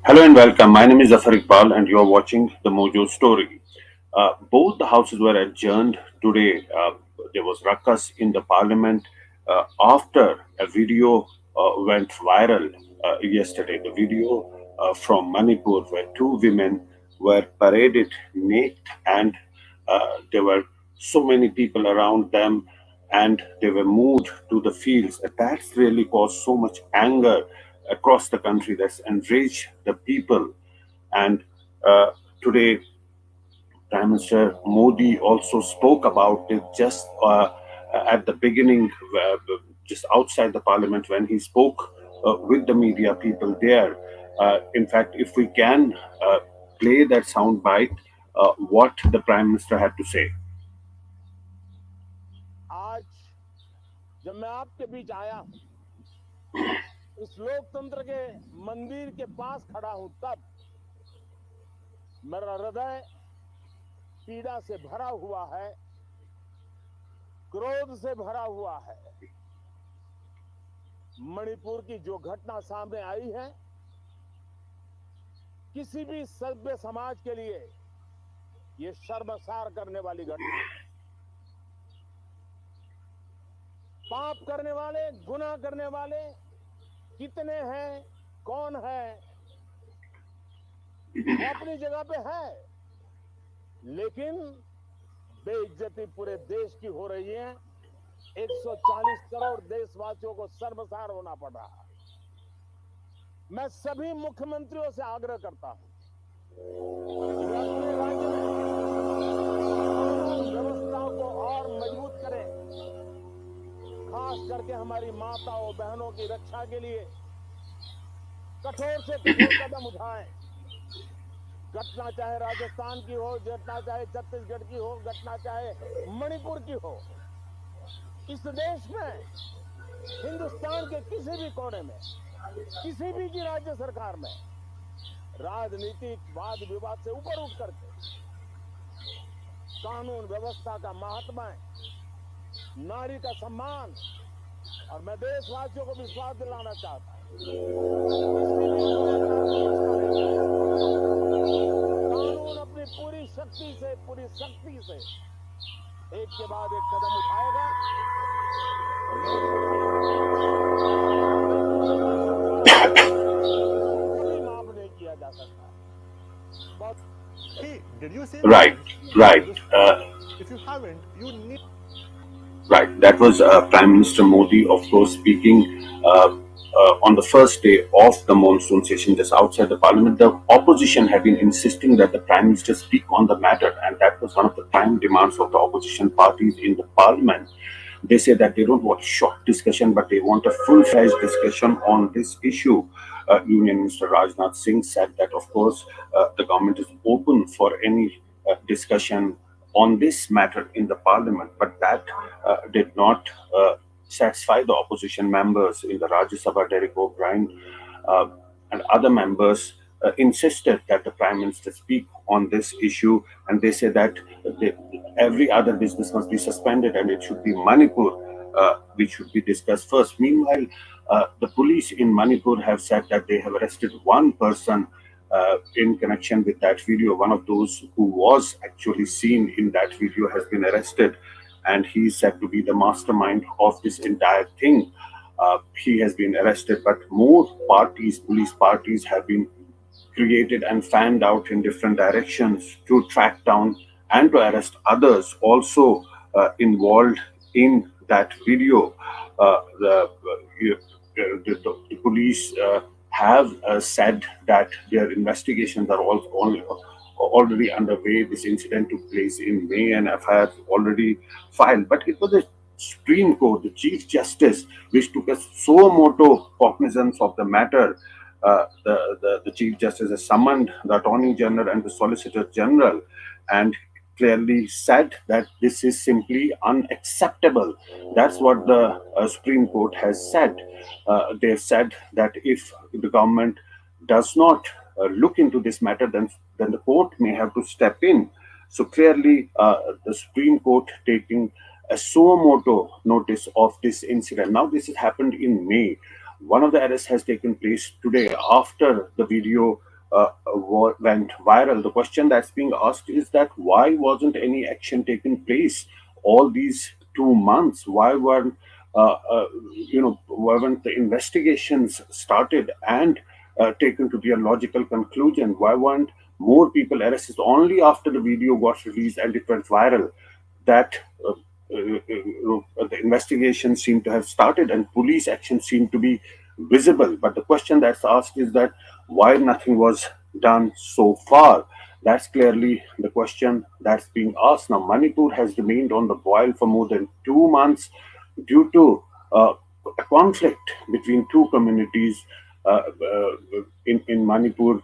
Hello and welcome. My name is Zafar Iqbal, and you are watching the Mojo story. Both the houses were adjourned today. There was ruckus in the parliament after a video went viral yesterday. The video from Manipur, where two women were paraded naked, and there were so many people around them, and they were moved to the fields. That's really caused so much anger across the country. That's enraged the people. And today, Prime Minister Modi also spoke about it just at the beginning, just outside the parliament, when he spoke with the media people there. In fact, if we can play that sound bite, what the Prime Minister had to say. आज जब मैं आपके बीच आया हूं, इस लोकतंत्र के मंदिर के पास खड़ा हूं, तब मेरा हृदय पीड़ा से भरा हुआ है, क्रोध से भरा हुआ है। मणिपुर की जो घटना सामने आई है, किसी भी सभ्य समाज के लिए ये शर्मसार करने वाली घटना है। पाप करने वाले, गुनाह करने वाले कितने हैं, कौन है, वो अपनी जगह पे है, लेकिन बेइज्जती पूरे देश की हो रही है। 140 करोड़ देशवासियों को शर्मसार होना पड़ रहा है। मैं सभी मुख्यमंत्रियों से आग्रह करता हूं कि अपने राज्य में कानून व्यवस्था को और मजबूत करें, खास करके हमारी माताओं बहनों की रक्षा के लिए कठोर से कठोर कदम उठाएं। घटना चाहे राजस्थान की हो, घटना चाहे छत्तीसगढ़ की हो, घटना चाहे मणिपुर की हो, इस देश में, हिंदुस्तान के किसी भी कोने में, किसी भी की राज्य सरकार में राजनीतिक वाद विवाद से ऊपर उठ करके कानून व्यवस्था का महात्मा है, नारी का सम्मान, और मैं देशवासियों को विश्वास दिलाना चाहता हूं, कानून अपनी पूरी शक्ति से एक के बाद एक कदम उठाएगा। कभी माफ नहीं किया जा सकता। Hey, did you say Right, right. If you haven't, you need. Right, that was Prime Minister Modi, of course, speaking on the first day of the monsoon session just outside the parliament. The opposition have been insisting that the Prime Minister speak on the matter, and that was one of the prime demands of the opposition parties in the parliament. They say that they don't want short discussion, but they want a full-fledged discussion on this issue. Union Minister Rajnath Singh said that, of course, the government is open for any discussion on this matter in the parliament, but that did not satisfy the opposition members in the Rajya Sabha. Derek O'Brien and other members insisted that the Prime Minister speak on this issue, and they say that every other business must be suspended and it should be Manipur which should be discussed first. Meanwhile, the police in Manipur have said that they have arrested one person in connection with that video. One of those who was actually seen in that video has been arrested, and he is said to be the mastermind of this entire thing. He has been arrested, but more parties, police parties, have been created and fanned out in different directions to track down and to arrest others also involved in that video. The police have said that their investigations are already underway. This incident took place in May and FIR already filed. But it was the Supreme Court, the Chief Justice, which took a suo motu cognizance of the matter. The Chief Justice has summoned the Attorney General and the Solicitor General and clearly said that this is simply unacceptable. That's what the Supreme Court has said. They've said that if the government does not look into this matter, then the court may have to step in. So clearly, the Supreme Court taking a suo moto notice of this incident. Now, this has happened in May. One of the arrests has taken place today after the video went viral. The question that's being asked is that why wasn't any action taken place all these 2 months? Why weren't why weren't the investigations started and taken to be a logical conclusion? Why weren't more people arrested only after the video got released and it went viral? That the investigation seemed to have started and police action seemed to be visible. But the question that's asked is that why nothing was done so far? That's clearly the question that's being asked. Now, Manipur has remained on the boil for more than 2 months due to a conflict between two communities in Manipur,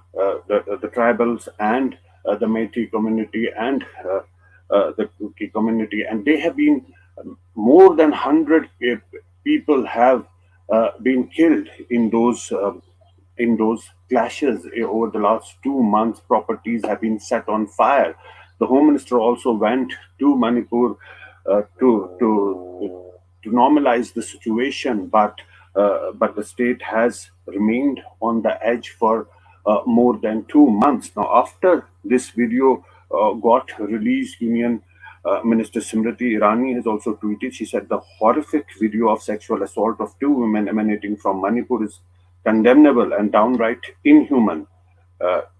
the tribals and the Meitei community and the Kuki community, and they have been more than 100 people have been killed in those clashes over the last 2 months. Properties have been set on fire. The Home Minister also went to Manipur to normalize the situation, but the state has remained on the edge for more than 2 months. Now, after this video got released, Union Minister Simriti Irani has also tweeted. She said the horrific video of sexual assault of two women emanating from Manipur is condemnable and downright inhuman.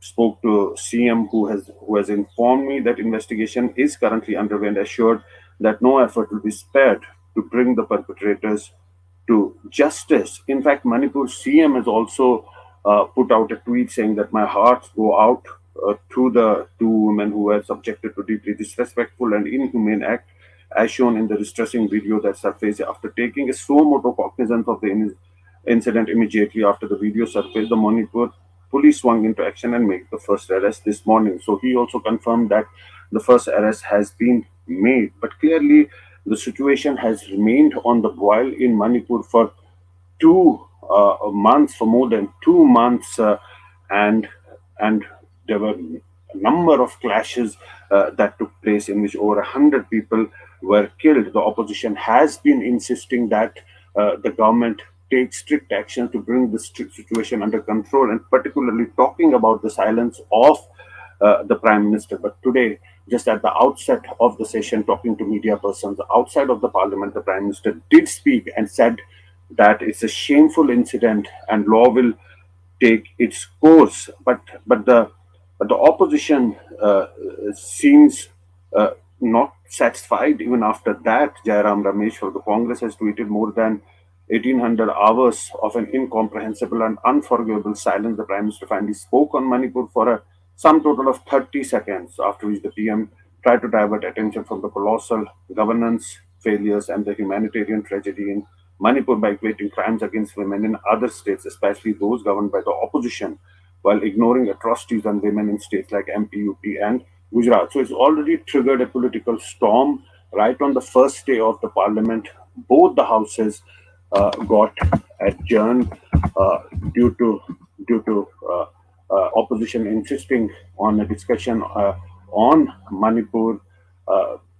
Spoke to CM, who has informed me that investigation is currently underway and assured that no effort will be spared to bring the perpetrators to justice. In fact, Manipur CM has also put out a tweet saying that my hearts go out to the two women who were subjected to deeply disrespectful and inhumane act, as shown in the distressing video that surfaced after taking a suo moto cognizance of the incident immediately after the video surfaced. The Manipur police swung into action and made the first arrest this morning. So he also confirmed that the first arrest has been made. But clearly, the situation has remained on the boil in Manipur for 2 months, for more than 2 months, and and there were a number of clashes that took place in which over 100 people were killed. The opposition has been insisting that the government take strict action to bring the situation under control, and particularly talking about the silence of the prime minister. But today, just at the outset of the session, talking to media persons outside of the parliament, the prime minister did speak and said that it's a shameful incident and law will take its course. But the opposition seems not satisfied even after that. Jairam Ramesh of the Congress has tweeted more than 1800 hours of an incomprehensible and unforgivable silence. The Prime Minister finally spoke on Manipur for a some total of 30 seconds, after which the PM tried to divert attention from the colossal governance failures and the humanitarian tragedy in Manipur by equating crimes against women in other states, especially those governed by the opposition, while ignoring atrocities on women in states like MP, UP, and Gujarat. So it's already triggered a political storm right on the first day of the parliament. Both the houses got adjourned uh, due to due to opposition insisting on a discussion on Manipur.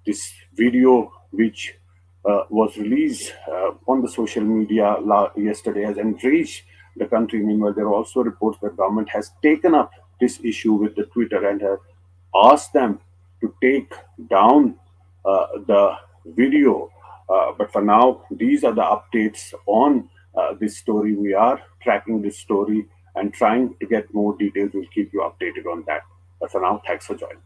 This video, which was released on the social media yesterday, has enraged the country. Meanwhile, there are also reports that government has taken up this issue with the Twitter and have asked them to take down the video. But for now, these are the updates on this story. We are tracking this story and trying to get more details. We'll keep you updated on that. But for now, thanks for joining.